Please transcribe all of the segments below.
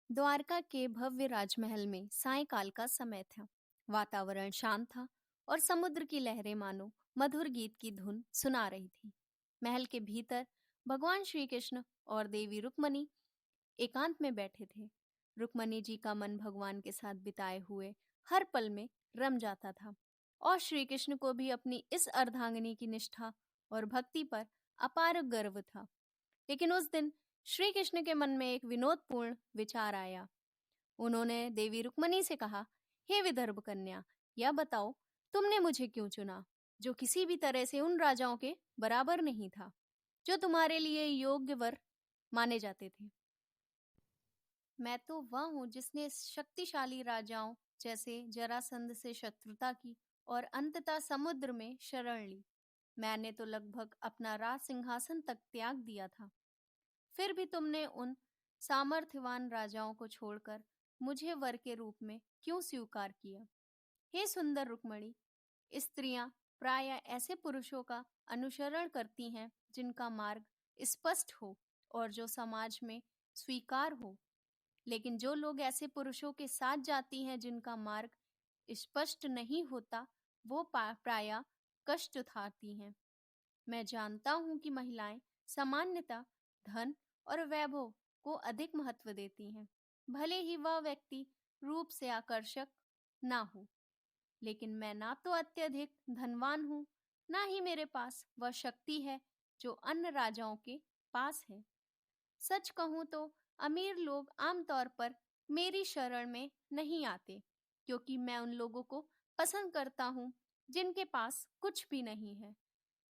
द्वारका के भव्य राजमहल में सायंकाल का समय था। वातावरण शांत था और समुद्र की लहरें मानो मधुर गीत की धुन सुना रही थी। महल के भीतर भगवान श्री कृष्ण और देवी रुक्मणी एकांत में बैठे थे। रुक्मणी जी का मन भगवान के साथ बिताए हुए हर पल में रम जाता था और श्री कृष्ण को भी अपनी इस अर्धांगिनी की निष्ठा और भक्ति पर अपार गर्व था। लेकिन उस दिन श्री कृष्ण के मन में एक विनोदपूर्ण विचार आया। उन्होंने देवी रुक्मणी से कहा, हे विदर्भ कन्या, यह बताओ तुमने मुझे क्यों चुना, जो किसी भी तरह से उन राजाओं के बराबर नहीं था जो तुम्हारे लिए योग्य वर माने जाते थे। मैं तो वह हूँ जिसने शक्तिशाली राजाओं जैसे जरासंध से शत्रुता की और अंततः समुद्र में शरण ली। मैंने तो लगभग अपना राज सिंहासन तक त्याग दिया था। फिर भी तुमने उन सामर्थ्यवान राजाओं को छोड़कर मुझे वर के रूप में क्यों स्वीकार किया? हे सुंदर रुक्मणी, स्त्रियां प्रायः ऐसे पुरुषों का अनुसरण करती हैं जिनका मार्ग स्पष्ट हो और जो समाज में स्वीकार हो। लेकिन जो लोग ऐसे पुरुषों के साथ जाती हैं जिनका मार्ग स्पष्ट नहीं होता, वो प्रायः कष्ट उठाती हैं। मैं जानता हूँ कि महिलाएं सामान्यतः धन और वैभव को अधिक महत्व देती हैं, भले ही वह व्यक्ति रूप से आकर्षक ना हो। लेकिन मैं ना तो अत्यधिक धनवान हूँ, ना ही मेरे पास वह शक्ति है जो अन्य राजाओं के पास है। सच कहूँ तो अमीर लोग आमतौर पर मेरी शरण में नहीं आते, क्योंकि मैं उन लोगों को पसंद करता हूँ जिनके पास कुछ भी नहीं है।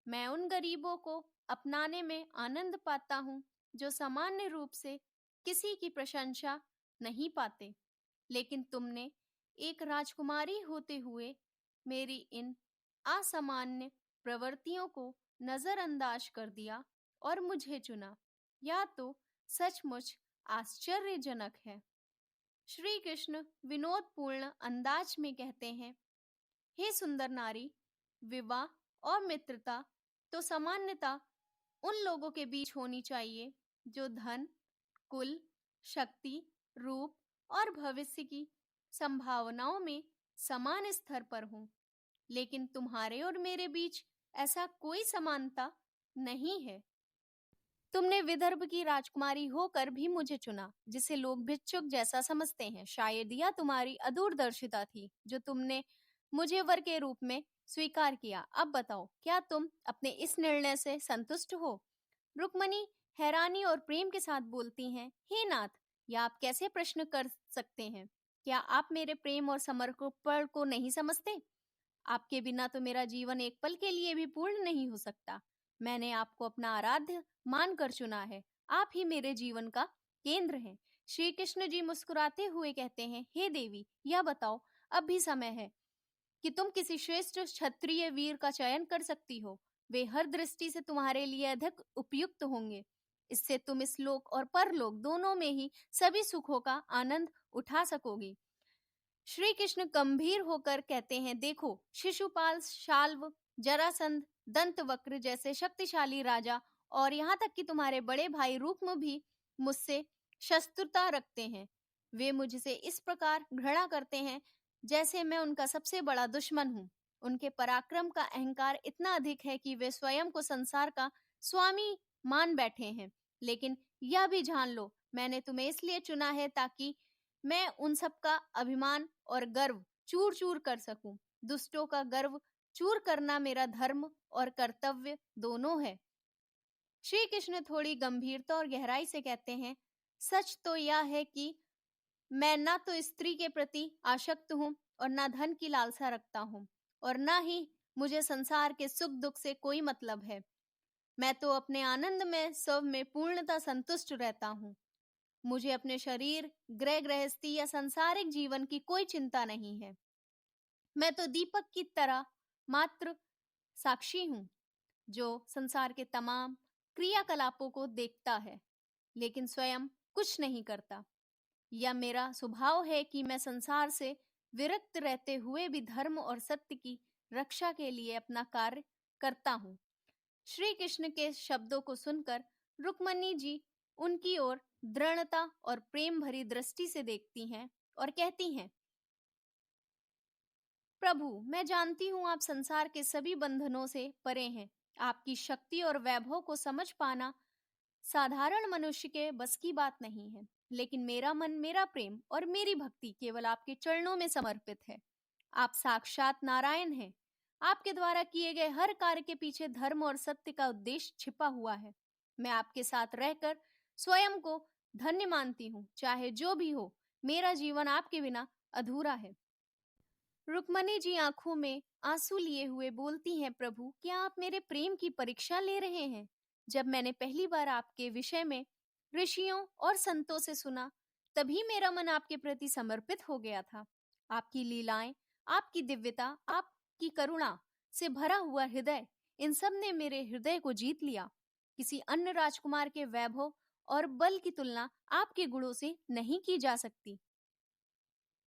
मैं उन गरीबों को अपनाने में आनंद पाता हूँ जो सामान्य रूप से किसी की प्रशंसा नहीं पाते। लेकिन तुमने एक राजकुमारी होते हुए मेरी इन असामान्य प्रवृत्तियों को नजरअंदाज कर दिया और मुझे चुना। यह तो सचमुच आश्चर्यजनक है। श्री कृष्ण विनोदपूर्ण अंदाज में कहते हैं, हे सुंदर नारी, विवाह और मित्रता तो सामान्यतः उन लोगों के बीच होनी चाहिए जो धन, कुल, शक्ति, रूप और भविष्य की संभावनाओं में समान स्तर पर हों। लेकिन तुम्हारे और मेरे बीच ऐसा कोई समानता नहीं है। तुमने विदर्भ की राजकुमारी होकर भी मुझे चुना, जिसे लोग भिक्षुक जैसा समझते हैं। शायद यह तुम्हारी अदूरदर्शिता थी जो तुमने मुझे वर के रूप में स्वीकार किया। अब बताओ, क्या तुम अपने इस निर्णय से संतुष्ट हो? रुक्मणी हैरानी और प्रेम के साथ बोलती हैं, हे नाथ, यह आप कैसे प्रश्न कर सकते हैं? क्या आप मेरे प्रेम और समर्पण को नहीं समझते? आपके बिना तो मेरा जीवन एक पल के लिए भी पूर्ण नहीं हो सकता। मैंने आपको अपना आराध्य मानकर चुना है। आप ही मेरे जीवन का केंद्र हैं। श्री कृष्ण जी मुस्कुराते हुए कहते हैं, हे देवी, यह बताओ, अब भी समय है कि तुम किसी श्रेष्ठ क्षत्रिय वीर का चयन कर सकती हो। वे हर दृष्टि से तुम्हारे लिए अधिक उपयुक्त होंगे। इससे तुम इस लोक और परलोक दोनों में ही सभी सुखों का आनंद उठा सकोगी। श्री कृष्ण गंभीर होकर कहते हैं, देखो, शिशुपाल, शाल्व, जरासंध, दंतवक्र जैसे शक्तिशाली राजा और यहाँ तक कि तुम्हारे बड़े भाई रुक्म भी मुझसे शत्रुता रखते हैं। वे मुझसे इस प्रकार घृणा करते हैं जैसे मैं उनका सबसे बड़ा दुश्मन हूँ। उनके पराक्रम का अहंकार इतना अधिक है कि वे स्वयं को संसार का स्वामी मान बैठे हैं। लेकिन यह भी जान लो, मैंने तुम्हें इसलिए चुना है ताकि मैं उन सब का अभिमान और गर्व चूर चूर कर सकूं। दुष्टों का गर्व चूर करना मेरा धर्म और कर्तव्य दोनों है। श्री कृष्ण थोड़ी गंभीरता और गहराई से कहते हैं, सच तो यह है कि मैं ना तो स्त्री के प्रति आसक्त हूँ और ना धन की लालसा रखता हूँ, और ना ही मुझे संसार के सुख दुख से कोई मतलब है। मैं तो अपने आनंद में सब में पूर्णतः संतुष्ट रहता हूँ। मुझे अपने शरीर, गृह गृहस्थी या सांसारिक जीवन की कोई चिंता नहीं है। मैं तो दीपक की तरह मात्र साक्षी हूँ जो संसार के तमाम क्रियाकलापों को देखता है लेकिन स्वयं कुछ नहीं करता। यह मेरा स्वभाव है कि मैं संसार से विरक्त रहते हुए भी धर्म और सत्य की रक्षा के लिए अपना कार्य करता हूँ। श्री कृष्ण के शब्दों को सुनकर रुक्मणी जी उनकी ओर दृढ़ता और प्रेम भरी दृष्टि से देखती हैं और कहती हैं, प्रभु, मैं जानती हूँ आप संसार के सभी बंधनों से परे हैं। आपकी शक्ति और वैभव को समझ पाना साधारण मनुष्य के बस की बात नहीं है। लेकिन मेरा मन, मेरा प्रेम और मेरी भक्ति केवल आपके चरणों में समर्पित है। आप साक्षात नारायण हैं। आपके द्वारा किए गए हर कार्य के पीछे धर्म और सत्य का उद्देश्य छिपा हुआ है। मैं आपके साथ रहकर स्वयं को धन्य मानती हूँ। चाहे जो भी हो, मेरा जीवन आपके बिना अधूरा है। रुक्मणी जी आंखों में आंसू लिए हुए बोलती हैं, प्रभु, क्या आप मेरे प्रेम की परीक्षा ले रहे हैं? जब मैंने पहली बार आपके विषय में ऋषियों और संतों से सुना, तभी मेरा मन आपके प्रति समर्पित हो गया था। आपकी लीलाएं, आपकी दिव्यता, आपकी करुणा से भरा हुआ हृदय, इन सब ने मेरे हृदय को जीत लिया। किसी अन्य राजकुमार के वैभव और बल की तुलना आपके गुणों से नहीं की जा सकती।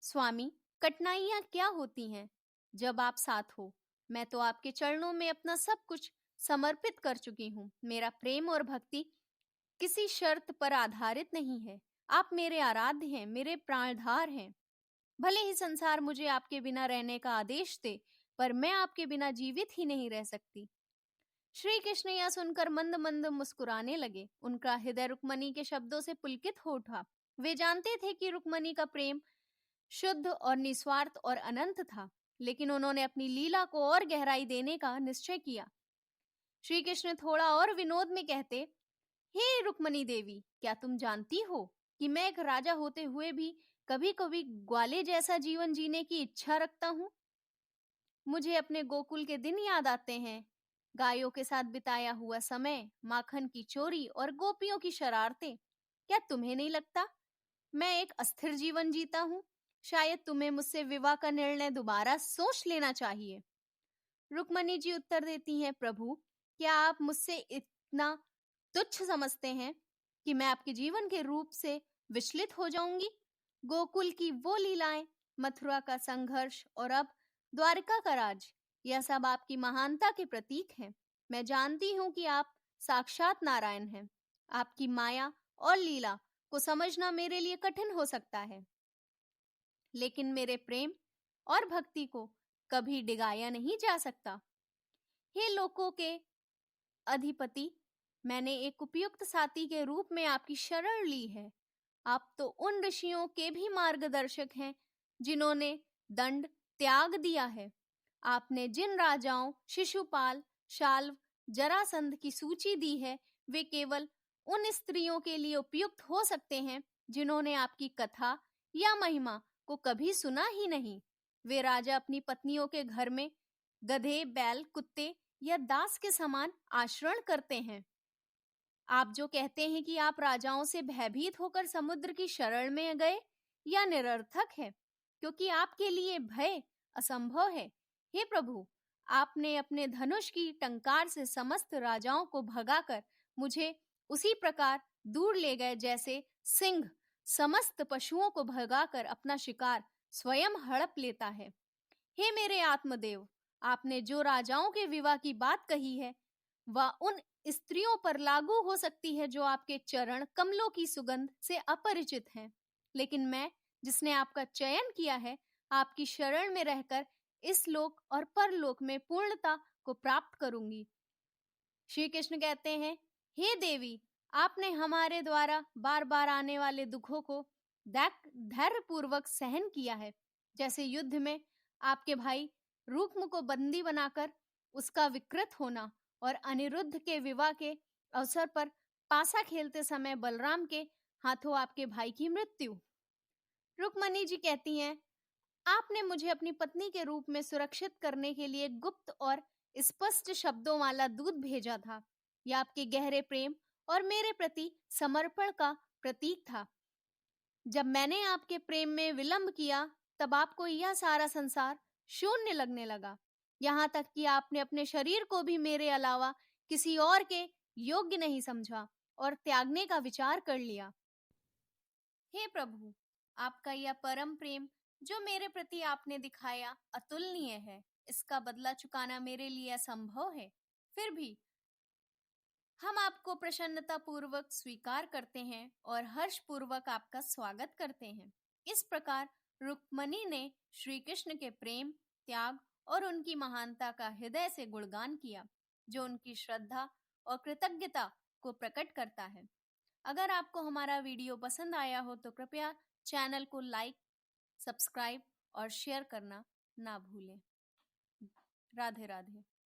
स्वामी, कठिनाइयां क्या होती हैं जब आप साथ हो? मैं तो आपके चरणों में अपना सब कुछ समर्पित कर चुकी हूँ। मेरा प्रेम और भक्ति किसी शर्त पर आधारित नहीं है। आप मेरे आराध्य हैं, मेरे प्राणधार हैं। भले ही संसार मुझे आपके बिना रहने का आदेश दे, पर मैं आपके बिना जीवित ही नहीं रह सकती। श्री कृष्ण यह सुनकर मंद मंद मुस्कुराने लगे। उनका हृदय रुक्मणी के शब्दों से पुलकित हो उठा। वे जानते थे कि रुक्मणी का प्रेम शुद्ध और निस्वार्थ और अनंत था, लेकिन उन्होंने अपनी लीला को और गहराई देने का निश्चय किया। श्री कृष्ण थोड़ा और विनोद में कहते, हे रुक्मणी देवी, क्या तुम जानती हो कि मैं एक राजा होते हुए भी कभी कभी ग्वाले जैसा जीवन जीने की इच्छा रखता हूँ? मुझे अपने गोकुल के दिन याद आते हैं। गायों के साथ बिताया हुआ समय, माखन की चोरी और गोपियों की शरारतें। क्या तुम्हें नहीं लगता मैं एक अस्थिर जीवन जीता हूँ? शायद तुम्हें मुझसे विवाह का निर्णय दोबारा सोच लेना चाहिए। रुक्मणी जी उत्तर देती हैं, प्रभु, क्या आप मुझसे इतना तुच्छ समझते हैं कि मैं आपके जीवन के रूप से विचलित हो जाऊंगी? गोकुल की वो लीलाएं, मथुरा का संघर्ष और अब द्वारका का राज, यह सब आपकी महानता के प्रतीक हैं। मैं जानती हूँ कि आप साक्षात नारायण हैं। आपकी माया और लीला को समझना मेरे लिए कठिन हो सकता है, लेकिन मेरे प्रेम और भक्ति को कभी डिगाया नहीं जा सकता। हे लोकों के अधिपति, मैंने एक उपयुक्त साथी के रूप में आपकी शरण ली है। आप तो उन ऋषियों के भी मार्गदर्शक हैं जिन्होंने दंड त्याग दिया है। आपने जिन राजाओं शिशुपाल, शाल्व, जरासंध की सूची दी है, वे केवल उन स्त्रियों के लिए उपयुक्त हो सकते हैं जिन्होंने आपकी कथा या महिमा को कभी सुना ही नहीं। वे राजा अपनी पत्नियों के घर में गधे, बैल, कुत्ते या दास के समान आचरण करते हैं। आप जो कहते हैं कि आप राजाओं से भयभीत होकर समुद्र की शरण में गए, या निरर्थक है, क्योंकि आपके लिए भय असंभव है। हे प्रभु, आपने अपने धनुष की टंकार से समस्त राजाओं को भगाकर मुझे उसी प्रकार दूर ले गए जैसे सिंह समस्त पशुओं को भगाकर अपना शिकार स्वयं हड़प लेता है। हे मेरे आत्मदेव, आपने जो राजाओं के विवाह की बात कही है, वह उन स्त्रियों पर लागू हो सकती है जो आपके चरण कमलों की सुगंध से अपरिचित हैं। लेकिन मैं, जिसने आपका चयन किया है, आपकी शरण में रहकर इस लोक और परलोक में पूर्णता को प्राप्त करूंगी। श्री कृष्ण कहते हैं, हे देवी, आपने हमारे द्वारा बार बार आने वाले दुखों को धैर्य पूर्वक सहन किया है। जैसे युद्ध में आपके भाई रुक्म को बंदी बनाकर उसका विकृत होना और अनिरुद्ध के विवाह के अवसर पर पासा खेलते समय बलराम के हाथों आपके भाई की मृत्यु। रुक्मणी जी कहती हैं, आपने मुझे अपनी पत्नी के रूप में सुरक्षित करने के लिए गुप्त और स्पष्ट शब्दों वाला दूत भेजा था। यह आपके गहरे प्रेम और मेरे प्रति समर्पण का प्रतीक था। जब मैंने आपके प्रेम में विलंब किया, तब आपको यह सारा संसार शून्य लगने लगा। यहाँ तक कि आपने अपने शरीर को भी मेरे अलावा किसी और के योग्य नहीं समझा और त्यागने का विचार कर लिया। हे प्रभु, आपका यह परम प्रेम जो मेरे प्रति आपने दिखाया अतुलनीय है। इसका बदला चुकाना मेरे लिए असंभव है। फिर भी हम आपको प्रसन्नता पूर्वक स्वीकार करते हैं और हर्ष पूर्वक आपका स्वागत करते हैं। इस प्रकार रुक्मणी ने श्री कृष्ण के प्रेम, त्याग और उनकी महानता का हृदय से गुणगान किया, जो उनकी श्रद्धा और कृतज्ञता को प्रकट करता है। अगर आपको हमारा वीडियो पसंद आया हो तो कृपया चैनल को लाइक, सब्सक्राइब और शेयर करना ना भूलें। राधे राधे।